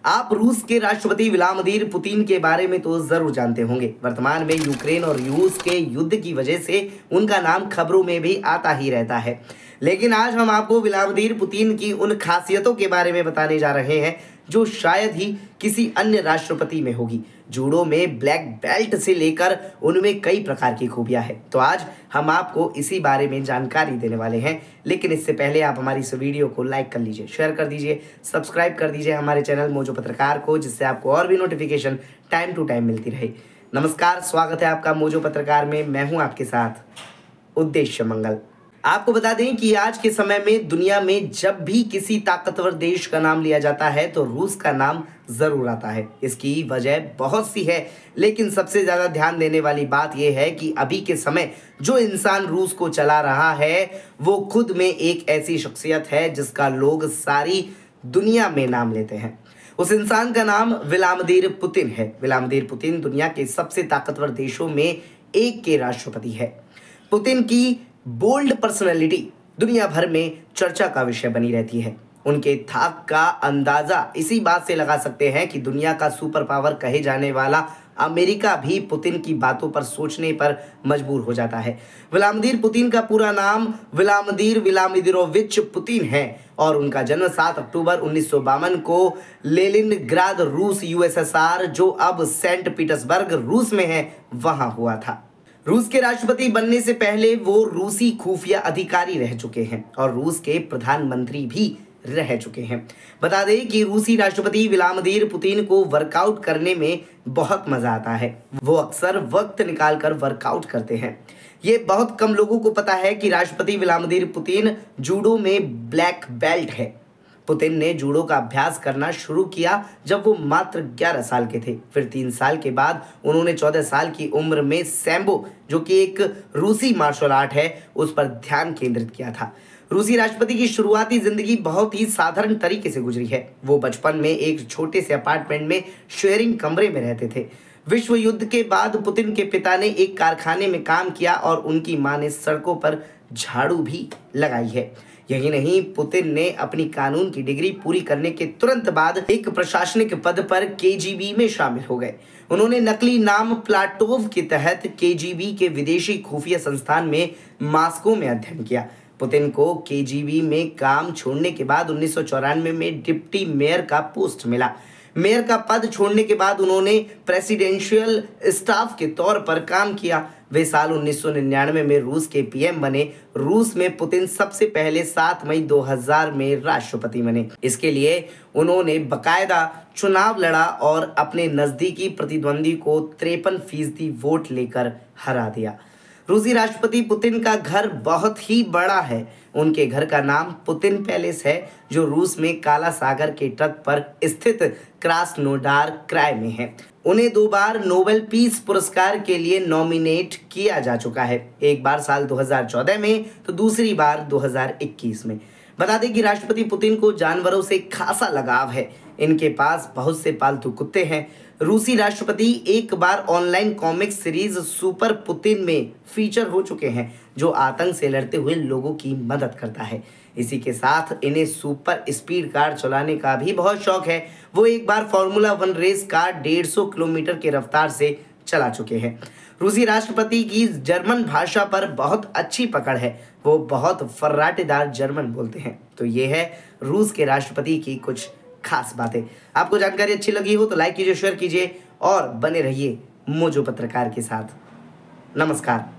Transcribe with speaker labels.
Speaker 1: आप रूस के राष्ट्रपति व्लादिमीर पुतिन के बारे में तो जरूर जानते होंगे। वर्तमान में यूक्रेन और रूस के युद्ध की वजह से उनका नाम खबरों में भी आता ही रहता है। लेकिन आज हम आपको व्लादिमीर पुतिन की उन खासियतों के बारे में बताने जा रहे हैं जो शायद ही किसी अन्य राष्ट्रपति में होगी। जूडो में ब्लैक बेल्ट से लेकर उनमें कई प्रकार की खूबियां हैं। तो आज हम आपको इसी बारे में जानकारी देने वाले हैं। लेकिन इससे पहले आप हमारी इस वीडियो को लाइक कर लीजिए, शेयर कर दीजिए, सब्सक्राइब कर दीजिए हमारे चैनल मोजो पत्रकार को, जिससे आपको और भी नोटिफिकेशन टाइम टू टाइम मिलती रहे। नमस्कार, स्वागत है आपका मोजो पत्रकार में। मैं हूं आपके साथ उद्देश्य मंगल। आपको बता दें कि आज के समय में दुनिया में जब भी किसी ताकतवर देश का नाम लिया जाता है तो रूस का नाम जरूर आता है। इसकी वजह बहुत सी है, लेकिन सबसे ज्यादा ध्यान देने वाली बात यह है कि अभी के समय जो इंसान रूस को चला रहा है वो खुद में एक ऐसी शख्सियत है जिसका लोग सारी दुनिया में नाम लेते हैं। उस इंसान का नाम व्लादिमीर पुतिन है। व्लादिमीर पुतिन दुनिया के सबसे ताकतवर देशों में एक के राष्ट्रपति है। पुतिन की बोल्ड पर्सनैलिटी दुनिया भर में चर्चा का विषय बनी रहती है। उनके धाक का अंदाजा इसी बात से लगा सकते हैं कि दुनिया का सुपर पावर कहे जाने वाला अमेरिका भी पुतिन की बातों पर सोचने पर मजबूर हो जाता है। व्लादिमीर पुतिन का पूरा नाम व्लादिमीर व्लादिमीरोविच पुतिन है और उनका जन्म 7 अक्टूबर 1952 को लेनिनग्राद रूस यूएसएसआर, जो अब सेंट पीटर्सबर्ग रूस में है, वहां हुआ था। रूस के राष्ट्रपति बनने से पहले वो रूसी खुफिया अधिकारी रह चुके हैं और रूस के प्रधानमंत्री भी रह चुके हैं। बता दें कि रूसी राष्ट्रपति व्लादिमीर पुतिन को वर्कआउट करने में बहुत मजा आता है। वो अक्सर वक्त निकालकर वर्कआउट करते हैं। ये बहुत कम लोगों को पता है कि राष्ट्रपति व्लादिमीर पुतिन जूडो में ब्लैक बेल्ट है। पुतिन ने जूडो का अभ्यास करना शुरू किया जब वो मात्र 11 साल के थे। फिर 3 साल के बाद उन्होंने 14 साल की उम्र में सैम्बो, जो कि एक रूसी मार्शल आर्ट है, उस पर ध्यान केंद्रित किया था। रूसी राष्ट्रपति की शुरुआती जिंदगी बहुत ही साधारण तरीके से गुजरी है। वो बचपन में एक छोटे से अपार्टमेंट में शेयरिंग कमरे में रहते थे। विश्व युद्ध के बाद पुतिन के पिता ने एक कारखाने में काम किया और उनकी मां ने सड़कों पर झाड़ू भी लगाई है। यही नहीं, पुतिन ने अपनी कानून की डिग्री पूरी करने के तुरंत बाद एक प्रशासनिक पद पर केजीबी में शामिल हो गए। उन्होंने नकली नाम प्लाटोव के तहत केजीबी के विदेशी खुफिया संस्थान में मॉस्को में अध्ययन किया। पुतिन को केजीबी में काम छोड़ने के बाद 1994 में डिप्टी मेयर का पोस्ट मिला। मेयर का पद छोड़ने के बाद उन्होंने प्रेसिडेंशियल स्टाफ के तौर पर काम किया। वे साल 1999 में रूस के पीएम बने। रूस में पुतिन सबसे पहले 7 मई 2000 में राष्ट्रपति बने। इसके लिए उन्होंने बकायदा चुनाव लड़ा और अपने नजदीकी प्रतिद्वंदी को 53% वोट लेकर हरा दिया। रूसी राष्ट्रपति पुतिन का घर बहुत ही बड़ा है। उनके घर का नाम पुतिन पैलेस है, जो रूस में काला सागर के तट पर स्थित क्रास्नोडार क्राय में है। उन्हें 2 बार नोबेल पीस पुरस्कार के लिए नॉमिनेट किया जा चुका है। एक बार साल 2014 में तो दूसरी बार 2021 में। बता दें कि राष्ट्रपति पुतिन को जानवरों से खासा लगाव है। इनके पास बहुत से पालतू कुत्ते हैं। रूसी राष्ट्रपति एक बार online comic series super Putin में फीचर हो चुके हैं, जो आतंक से लड़ते हुए लोगों की मदद करता है। इसी के साथ इन्हें सुपर स्पीड कार चलाने का भी बहुत शौक है। वो एक बार फॉर्मूला 1 रेस कार 150 किलोमीटर की रफ्तार से चला चुके हैं। रूसी राष्ट्रपति की जर्मन भाषा पर बहुत अच्छी पकड़ है। वो बहुत फर्राटेदार जर्मन बोलते हैं। तो ये है रूस के राष्ट्रपति की कुछ खास बातें। आपको जानकारी अच्छी लगी हो तो लाइक कीजिए, शेयर कीजिए और बने रहिए मोजो पत्रकार के साथ। नमस्कार।